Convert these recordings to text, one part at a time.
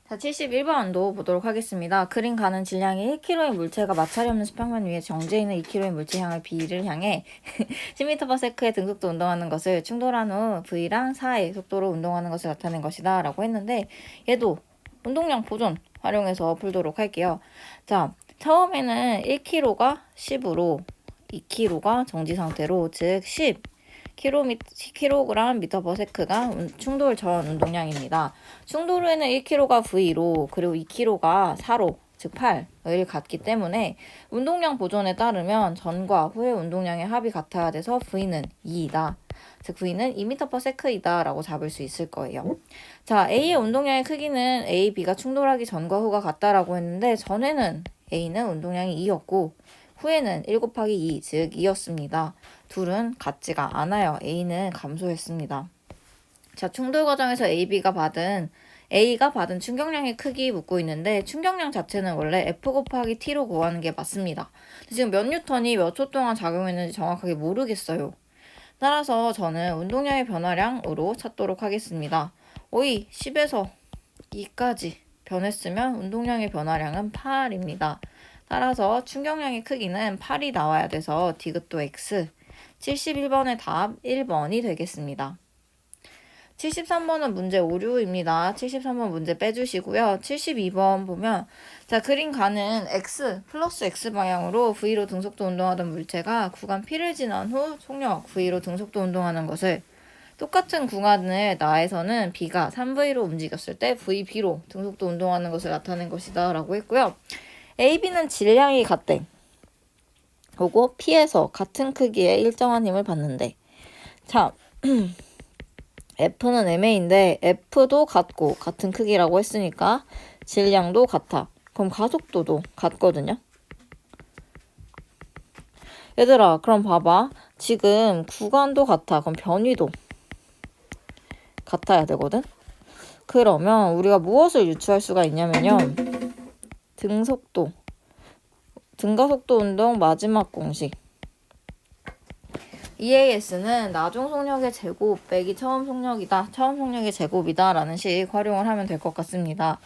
자, 71번도 보도록 하겠습니다. 그림 가는 질량이 1kg의 물체가 마찰이 없는 수평면 위에 정지해 있는 2kg의 물체 향을 B를 향해 10m/s의 등속도 운동하는 것을 충돌한 후 V랑 4의 속도로 운동하는 것을 나타낸 것이다 라고 했는데, 얘도 운동량 보존 활용해서 풀도록 할게요. 자, 처음에는 1kg가 10으로 2kg가 정지 상태로, 즉 10kg m/s가 충돌 전 운동량입니다. 충돌 후에는 1kg가 V로 그리고 2kg가 4로 즉 8을 갖기 때문에 운동량 보존에 따르면 전과 후의 운동량의 합이 같아야 돼서 V는 2이다. 즉 V는 2m/s이다 라고 잡을 수 있을 거예요. 자, A의 운동량의 크기는 A, B가 충돌하기 전과 후가 같다라고 했는데, 전에는 A는 운동량이 2였고 후에는 1 곱하기 2, 즉 2였습니다. 둘은 같지가 않아요. A는 감소했습니다. 자, 충돌 과정에서 A가 받은 충격량의 크기 묻고 있는데, 충격량 자체는 원래 F 곱하기 T로 구하는 게 맞습니다. 지금 몇 뉴턴이 몇 초 동안 작용했는지 정확하게 모르겠어요. 따라서 저는 운동량의 변화량으로 찾도록 하겠습니다. 오이 10에서 2까지 변했으면 운동량의 변화량은 8입니다. 따라서 충격량의 크기는 8이 나와야 돼서 디귿도 X, 71번의 답 1번이 되겠습니다. 73번은 문제 오류입니다. 73번 문제 빼주시고요. 72번 보면, 자, 그림 가는 X 플러스 X 방향으로 V로 등속도 운동하던 물체가 구간 P를 지난 후 속력 V로 등속도 운동하는 것을, 똑같은 구간을 나에서는 B가 3V로 움직였을 때 VB로 등속도 운동하는 것을 나타낸 것이다 라고 했고요. AB는 질량이 같대. 그리고 P에서 같은 크기의 일정한 힘을 받는데, 자, F는 MA인데 F도 같고 같은 크기라고 했으니까 질량도 같아. 그럼 가속도도 같거든요. 얘들아, 그럼 봐봐. 지금 구간도 같아. 그럼 변위도 같아야 되거든. 그러면 우리가 무엇을 유추할 수가 있냐면요. 등가속도 운동 마지막 공식. EAS는 나중 속력의 제곱 빼기 처음 속력이다. 처음 속력의 제곱이다 라는 식 활용을 하면 될 것 같습니다.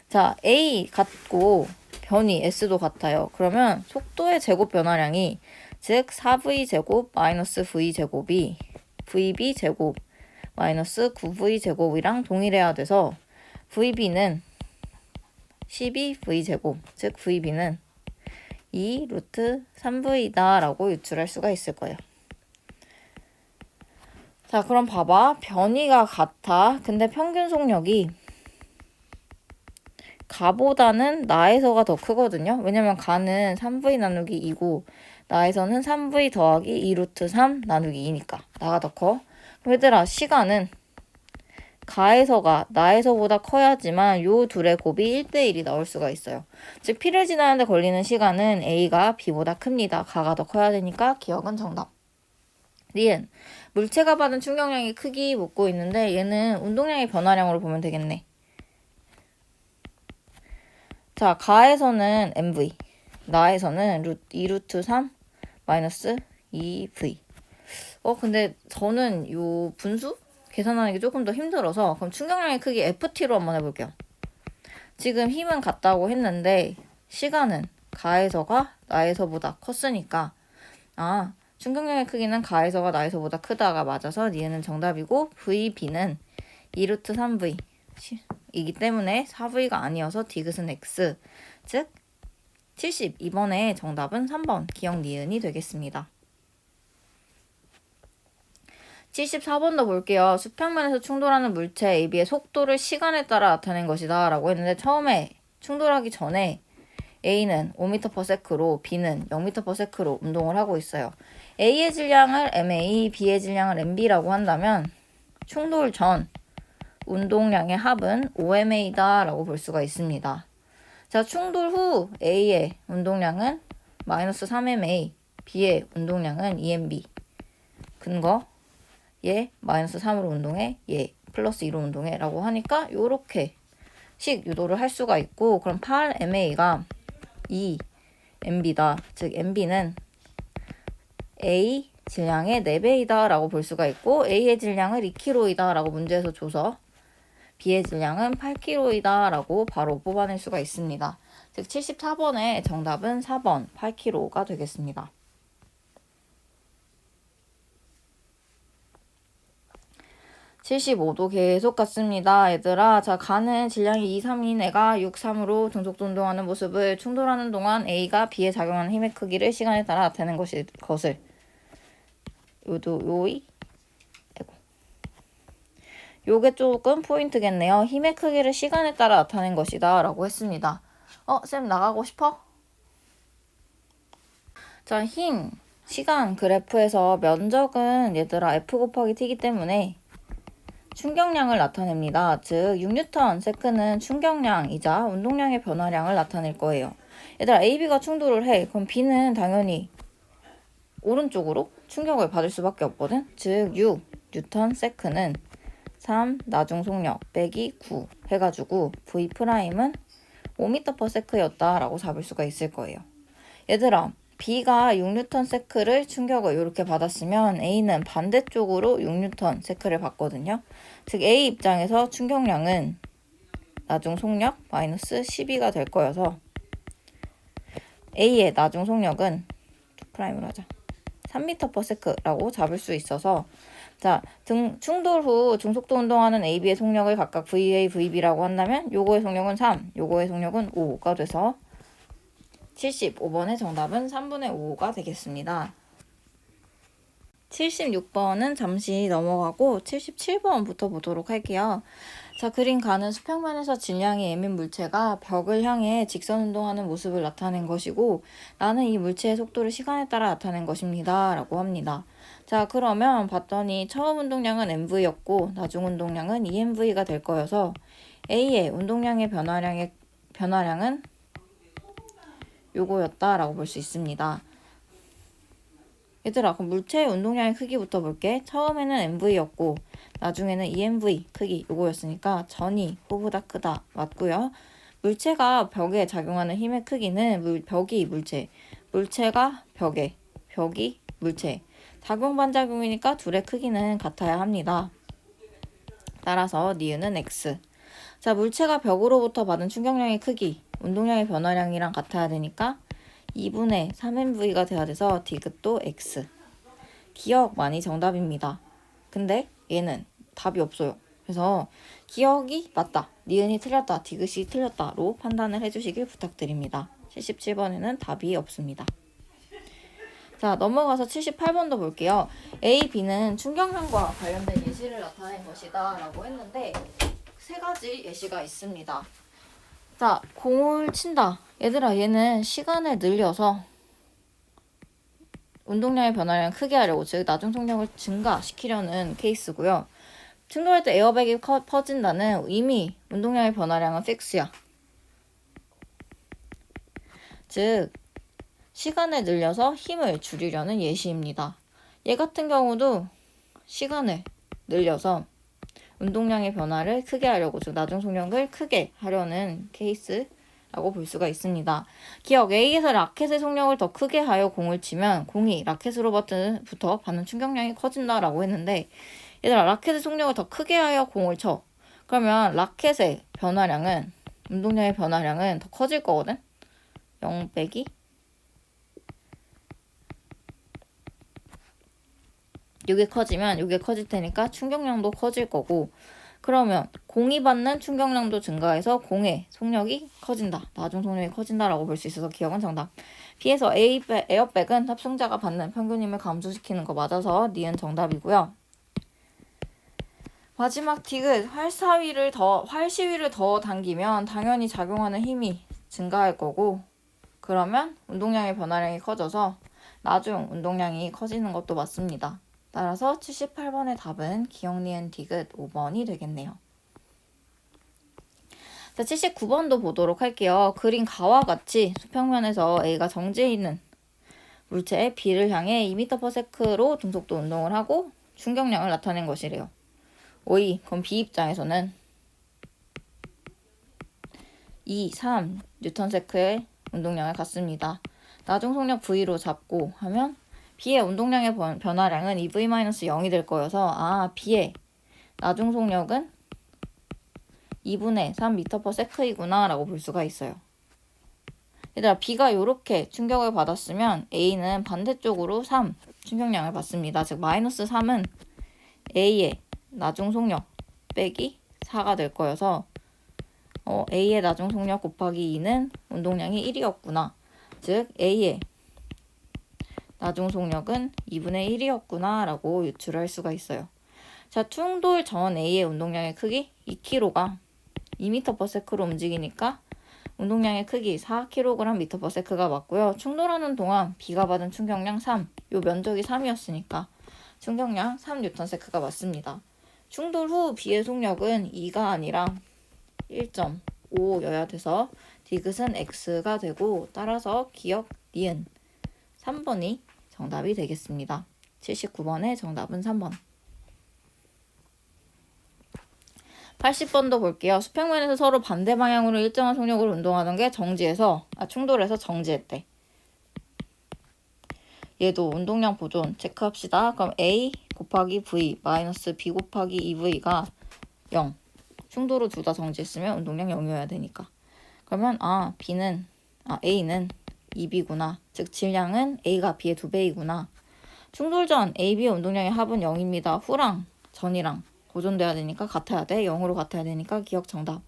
자, A 같고 변이 S도 같아요. 그러면 속도의 제곱 변화량이, 즉 4V 제곱 마이너스 V 제곱이 VB 제곱 마이너스 9V 제곱이랑 동일해야 돼서 VB는 12V 제곱, 즉 VB는 2 루트 3V다 라고 유출할 수가 있을 거예요. 자, 그럼 봐봐. 변이가 같아. 근데 평균 속력이 가보다는 나에서가 더 크거든요. 왜냐면 가는 3V 나누기 2고 나에서는 3V 더하기 2 루트 3 나누기 2니까 나가 더 커. 그럼 얘들아, 시간은 가에서가 나에서보다 커야지만 요 둘의 곱이 1대1이 나올 수가 있어요. 즉 P를 지나는데 걸리는 시간은 A가 B보다 큽니다. 가가 더 커야 되니까 기억은 정답. 니은, 물체가 받은 충격량의 크기 묻고 있는데 얘는 운동량의 변화량으로 보면 되겠네. 자, 가에서는 MV, 나에서는 2 루트 3 마이너스 2V. 근데 저는 요 분수 계산하는 게 조금 더 힘들어서, 그럼 충격량의 크기 FT로 한번 해볼게요. 지금 힘은 같다고 했는데 시간은 가에서가 나에서보다 컸으니까, 충격량의 크기는 가에서가 나에서보다 크다가 맞아서 니은은 정답이고, VB는 2 루트 3V 이기 때문에 4V가 아니어서 디귿은 X, 즉 72번의 정답은 3번 기억 니은이 되겠습니다. 74번도 볼게요. 수평면에서 충돌하는 물체 AB의 속도를 시간에 따라 나타낸 것이다 라고 했는데, 처음에 충돌하기 전에 A는 5m/s로 B는 0m/s로 운동을 하고 있어요. A의 질량을 MA, B의 질량을 MB라고 한다면 충돌 전 운동량의 합은 5MA다 라고 볼 수가 있습니다. 자, 충돌 후 A의 운동량은 마이너스 3MA, B의 운동량은 2MB. 근거, 얘 마이너스 3으로 운동해, 얘 플러스 2로 운동해 라고 하니까 요렇게 식 유도를 할 수가 있고, 그럼 8MA가 2MB다. 즉 MB는 A 질량의 4배이다 라고 볼 수가 있고, A의 질량을 2kg이다 라고 문제에서 줘서 B의 질량은 8kg이다 라고 바로 뽑아낼 수가 있습니다. 즉 74번의 정답은 4번 8kg가 되겠습니다. 75도 계속 같습니다. 얘들아, 자, 가는 질량이 2, 3인 애가 6, 3으로 등속도 운동하는 모습을 충돌하는 동안 A가 B에 작용하는 힘의 크기를 시간에 따라 나타내는 것을 요게 조금 포인트겠네요. 힘의 크기를 시간에 따라 나타낸 것이다 라고 했습니다. 쌤 나가고 싶어? 자, 힘, 시간 그래프에서 면적은 얘들아 F 곱하기 T이기 때문에 충격량을 나타냅니다. 즉 6N 세크는 충격량이자 운동량의 변화량을 나타낼 거예요. 얘들아 AB가 충돌을 해. 그럼 B는 당연히 오른쪽으로 충격을 받을 수밖에 없거든. 즉 6N 세크는 3 나중 속력 빼기 9 해가지고 V'은 5m/s였다 라고 잡을 수가 있을 거예요. 얘들아 B가 6N 세크를 충격을 이렇게 받았으면 A는 반대쪽으로 6N 세크를 받거든요. 즉 A 입장에서 충격량은 나중 속력 마이너스 12가 될 거여서 A의 나중 속력은 2'으로 하자. 3m/s라고 잡을 수 있어서 자, 충돌 후 중속도 운동하는 AB의 속력을 각각 VA, VB라고 한다면 요거의 속력은 3, 요거의 속력은 5가 돼서 75번의 정답은 3분의 5가 되겠습니다. 76번은 잠시 넘어가고 77번부터 보도록 할게요. 자, 그림 가는 수평면에서 질량이 m인 물체가 벽을 향해 직선 운동하는 모습을 나타낸 것이고 나는 이 물체의 속도를 시간에 따라 나타낸 것입니다 라고 합니다. 자, 그러면 봤더니 처음 운동량은 mv였고 나중 운동량은 emv가 될 거여서 A의 운동량의 변화량은 요거였다라고 볼 수 있습니다. 얘들아, 그럼 물체의 운동량의 크기부터 볼게. 처음에는 mv였고 나중에는 emv 크기 요거였으니까 전이 후보다 크다 맞고요. 물체가 벽에 작용하는 힘의 크기는 벽이 물체, 물체가 벽에, 벽이 물체. 작용 반작용이니까 둘의 크기는 같아야 합니다. 따라서 니은은 x. 자, 물체가 벽으로부터 받은 충격량의 크기, 운동량의 변화량이랑 같아야 되니까 2분의 3mv가 돼야 돼서 디귿도 x. 기억 많이 정답입니다. 근데 얘는 답이 없어요. 그래서 기억이 맞다, 니은이 틀렸다, 디귿이 틀렸다로 판단을 해주시길 부탁드립니다. 77번에는 답이 없습니다. 자, 넘어가서 78번도 볼게요. A, B는 충격량과 관련된 예시를 나타낸 것이다 라고 했는데 세 가지 예시가 있습니다. 자, 공을 친다. 얘들아, 얘는 시간을 늘려서 운동량의 변화량을 크게 하려고, 즉 나중 속력을 증가시키려는 케이스고요. 충돌할 때 에어백이 퍼진다는 이미 운동량의 변화량은 픽스야. 즉 시간을 늘려서 힘을 줄이려는 예시입니다. 얘 같은 경우도 시간을 늘려서 운동량의 변화를 크게 하려고, 즉 나중 속력을 크게 하려는 케이스라고 볼 수가 있습니다. 기억, A에서 라켓의 속력을 더 크게 하여 공을 치면 공이 라켓으로부터 받는 충격량이 커진다라고 했는데 얘들아, 라켓의 속력을 더 크게 하여 공을 쳐. 그러면 라켓의 변화량은, 운동량의 변화량은 더 커질 거거든? 0 빼기 이게 커지면 이게 커질 테니까 충격량도 커질 거고, 그러면 공이 받는 충격량도 증가해서 공의 속력이 커진다, 나중 속력이 커진다라고 볼 수 있어서 기억은 정답. B에서 에어백은 탑승자가 받는 평균 힘을 감소시키는 거 맞아서 니은 정답이고요. 마지막 디귿, 활시위를 더 당기면 당연히 작용하는 힘이 증가할 거고, 그러면 운동량의 변화량이 커져서 나중 운동량이 커지는 것도 맞습니다. 따라서 78번의 답은 기억, 니은, 디귿 5번이 되겠네요. 자, 79번도 보도록 할게요. 그린 가와 같이 수평면에서 A가 정지해 있는 물체에 B를 향해 2m/s로 등속도 운동을 하고 충격량을 나타낸 것이래요. 오이, 그럼 B 입장에서는 2, 3 뉴턴세크의 운동량을 갖습니다. 나중 속력 V로 잡고 하면 B의 운동량의 변화량은 2V-0이 될 거여서 B의 나중 속력은 2분의 3m/s이구나 라고 볼 수가 있어요. 얘들아, B가 이렇게 충격을 받았으면 A는 반대쪽으로 3 충격량을 받습니다. 즉 마이너스 3은 A의 나중 속력 빼기 4가 될 거여서 A의 나중 속력 곱하기 2는 운동량이 1이었구나. 즉 A의 나중 속력은 2분의 1이었구나 라고 유출할 수가 있어요. 자, 충돌 전 A의 운동량의 크기 2kg가 2m/s로 움직이니까 운동량의 크기 4kg/m가 맞고요. 충돌하는 동안 B가 받은 충격량 3, 요 면적이 3이었으니까 충격량 3N가 맞습니다. 충돌 후 B의 속력은 2가 아니라 1.5여야 돼서 디귿은 X가 되고 따라서 기억 니은 3번이 정답이 되겠습니다. 79번의 정답은 3번. 80번도 볼게요. 수평면에서 서로 반대 방향으로 일정한 속력으로 운동하던 게 충돌해서 정지했대. 얘도 운동량 보존 체크합시다. 그럼 A 곱하기 V 마이너스 B 곱하기 2V가 0. 충돌 후 둘 다 정지했으면 운동량 0이어야 되니까. 그러면 A는 2B구나. 즉 질량은 A가 B의 2배이구나. 충돌 전 AB의 운동량의 합은 0입니다. 후랑 전이랑 보존돼야 되니까 같아야 돼. 0으로 같아야 되니까 기억 정답.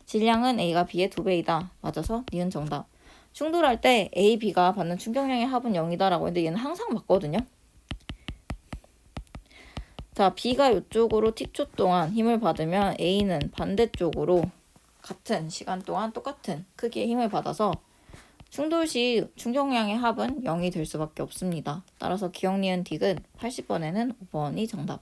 질량은 A가 B의 2배이다. 맞아서 니은 정답. 충돌할 때 A, B가 받는 충격량의 합은 0이다 라고 했는데 얘는 항상 맞거든요. 자, B가 이쪽으로 t초 동안 힘을 받으면 A는 반대쪽으로 같은 시간 동안 똑같은 크기의 힘을 받아서 충돌 시 충격량의 합은 0이 될 수밖에 없습니다. 따라서 기억 니은 디귿 80번에는 5번이 정답.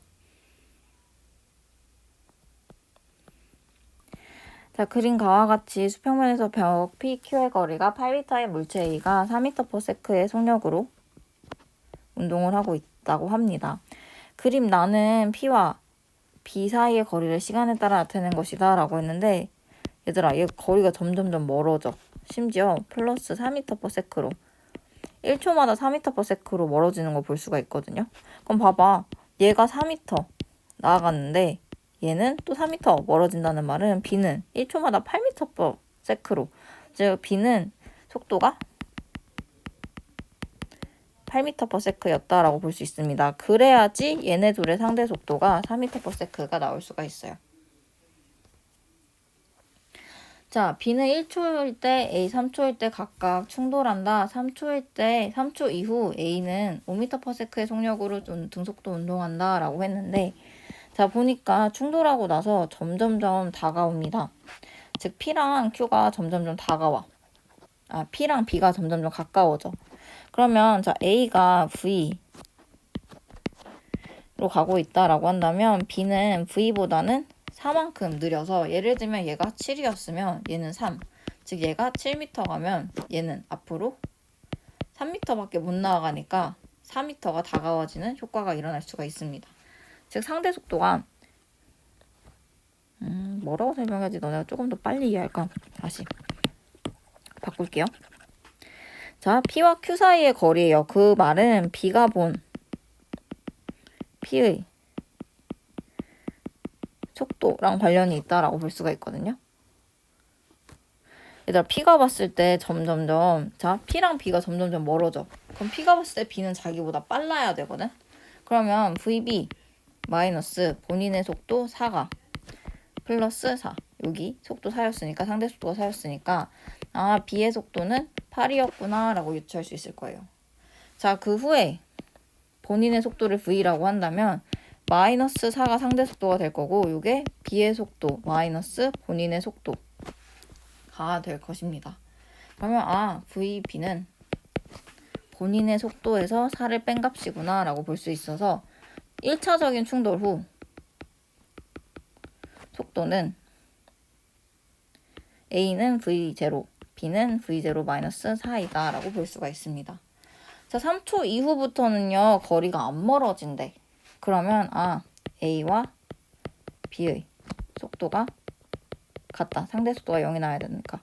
자, 그린 가와 같이 수평면에서 벽 PQ의 거리가 8m의 물체 A가 4m/s의 속력으로 운동을 하고 있다고 합니다. 그림 나는 P와 B 사이의 거리를 시간에 따라 나타내는 것이다 라고 했는데 얘들아, 얘 거리가 점점점 멀어져. 심지어 플러스 4m/s로 1초마다 4m/s로 멀어지는 걸 볼 수가 있거든요. 그럼 봐봐, 얘가 4m 나아갔는데 얘는 또 4m 멀어진다는 말은 B는 1초마다 8m/s로, 즉 B는 속도가 8m/s였다라고 볼 수 있습니다. 그래야지 얘네 둘의 상대 속도가 4m/s가 나올 수가 있어요. 자, B는 1초일 때 A 3초일 때 각각 충돌한다. 3초 이후 A는 5m/s의 속력으로 등속도 운동한다 라고 했는데, 자, 보니까 충돌하고 나서 점점점 다가옵니다. 즉 P랑 Q가 점점점 다가와. P랑 B가 점점점 가까워져. 그러면 자, A가 V로 가고 있다라고 한다면 B는 V보다는 4만큼 느려서, 예를 들면 얘가 7이었으면 얘는 3. 즉 얘가 7m 가면 얘는 앞으로 3m밖에 못 나아가니까 4m가 다가워지는 효과가 일어날 수가 있습니다. 즉 상대 속도가 뭐라고 설명해야지 너네가 조금 더 빨리 이해할까? 다시 바꿀게요. 자, P와 Q 사이의 거리예요. 그 말은 B가 본 P의 속도랑 관련이 있다라고 볼 수가 있거든요. 얘들아, P가 봤을 때 점점점, 자, P랑 B가 점점점 멀어져. 그럼 P가 봤을 때 B는 자기보다 빨라야 되거든. 그러면 VB 마이너스 본인의 속도 4가 플러스 4. 여기 속도 4였으니까, 상대 속도가 4였으니까 B의 속도는 8이었구나 라고 유추할 수 있을 거예요. 자, 그 후에 본인의 속도를 V라고 한다면 마이너스 4가 상대 속도가 될 거고, 이게 B의 속도 마이너스 본인의 속도가 될 것입니다. 그러면 VB는 본인의 속도에서 4를 뺀 값이구나 라고 볼 수 있어서 1차적인 충돌 후 속도는 A는 V0, B는 V0 마이너스 4이다 라고 볼 수가 있습니다. 자, 3초 이후부터는요, 거리가 안 멀어진대. 그러면 A와 B의 속도가 같다. 상대 속도가 0이 나야 되니까.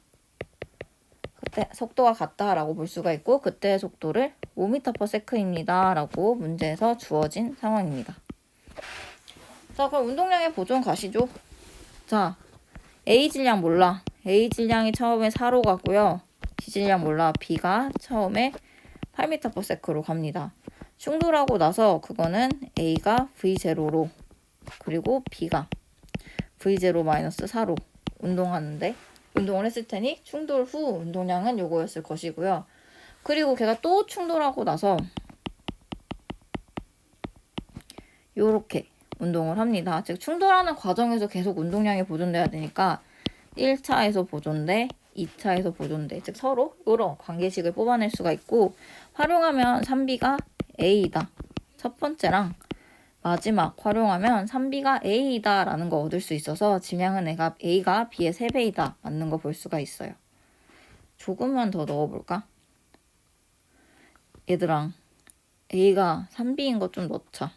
그때 속도가 같다라고 볼 수가 있고, 그때의 속도를 5m/s입니다 라고 문제에서 주어진 상황입니다. 자, 그럼 운동량의 보존 가시죠. 자, A 질량 몰라. A 질량이 처음에 4로 가고요. B 질량 몰라. B가 처음에 8m/s로 갑니다. 충돌하고 나서 그거는 A가 V0로 그리고 B가 V0-4로 운동을 했을 테니 충돌 후 운동량은 요거였을 것이고요. 그리고 걔가 또 충돌하고 나서 요렇게 운동을 합니다. 즉 충돌하는 과정에서 계속 운동량이 보존돼야 되니까 1차에서 보존돼, 2차에서 보존돼. 즉 서로 이런 관계식을 뽑아낼 수가 있고 활용하면 3B가 A이다. 첫 번째랑 마지막 활용하면 3B가 A이다 라는 거 얻을 수 있어서 질량은 A가 B의 3배이다 맞는 거 볼 수가 있어요. 조금만 더 넣어볼까? 얘들아 A가 3B인 거 좀 넣자.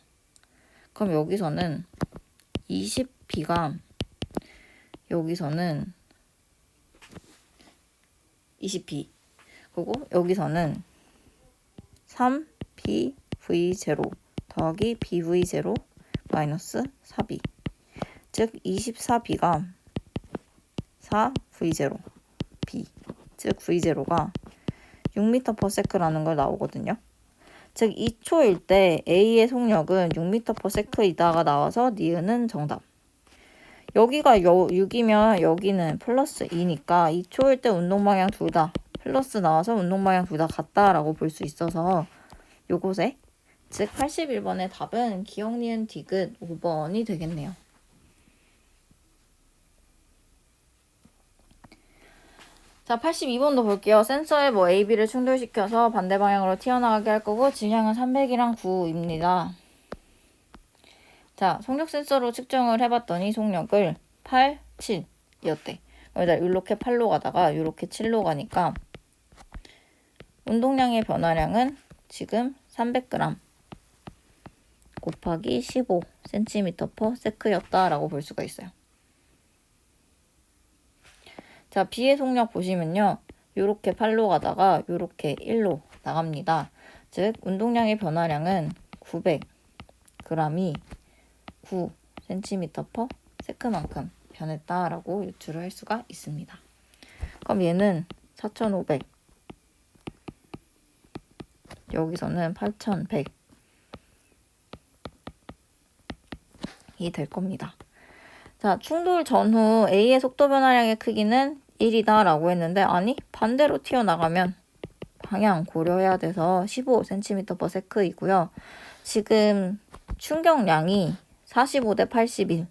그럼 여기서는 20B가 여기서는 20B 그리고 여기서는 3BV0 더하기 BV0 마이너스 4B 즉 24B가 4V0 B 즉 V0가 6m/s라는 걸 나오거든요. 즉 2초일 때 A의 속력은 6m/s이다가 나와서 니은은 정답. 여기가 6이면 여기는 플러스 2니까 2초일 때 운동방향 둘 다 플러스 나와서 운동방향 둘 다 같다라고 볼 수 있어서 요곳에 즉 81번의 답은 기억, 니은, 디귿 5번이 되겠네요. 자, 82번도 볼게요. 센서에 AB를 충돌시켜서 반대 방향으로 튀어나가게 할 거고 질량은 300이랑 9입니다. 자, 속력 센서로 측정을 해봤더니 속력을 8, 7이었대. 여기다 이렇게 8로 가다가 이렇게 7로 가니까 운동량의 변화량은 지금 300g 곱하기 15cm/s였다라고 볼 수가 있어요. 자, B의 속력 보시면요. 요렇게 8로 가다가 요렇게 1로 나갑니다. 즉 운동량의 변화량은 900g이 9cm/s만큼 변했다라고 유추를 할 수가 있습니다. 그럼 얘는 4500 여기서는 8100이 될 겁니다. 자, 충돌 전후 A의 속도 변화량의 크기는 1이다 라고 했는데 아니 반대로 튀어나가면 방향 고려해야 돼서 15cm/s이고요. 지금 충격량이 45대 81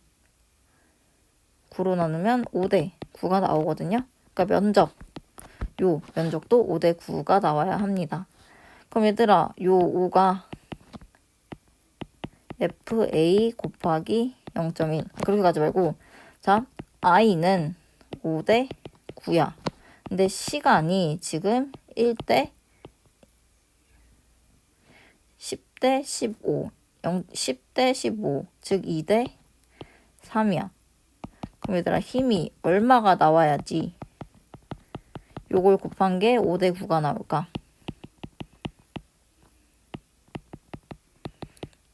9로 나누면 5대 9가 나오거든요. 그러니까 요 면적도 5대 9가 나와야 합니다. 그럼 얘들아 요 5가 FA 곱하기 0.1 그렇게 가지 말고 자 I는 5대 9야. 근데 시간이 지금 1대 10대 15 10대 15 즉 2대 3이야. 그럼 얘들아 힘이 얼마가 나와야지 요걸 곱한 게 5대 9가 나올까?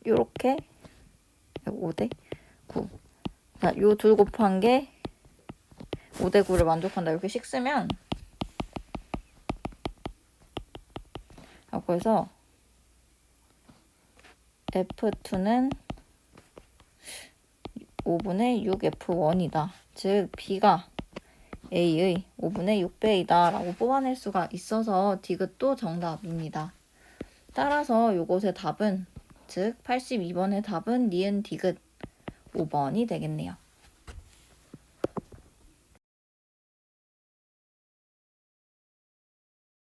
요렇게 5대 9. 자, 요 둘 곱한 게 5대 9를 만족한다. 이렇게 식 쓰면 그래서 F2는 5분의 6F1이다. 즉 B가 A의 5분의 6배이다 라고 뽑아낼 수가 있어서 디귿도 정답입니다. 따라서 요것의 답은 즉 82번의 답은 니은 디귿 5번이 되겠네요.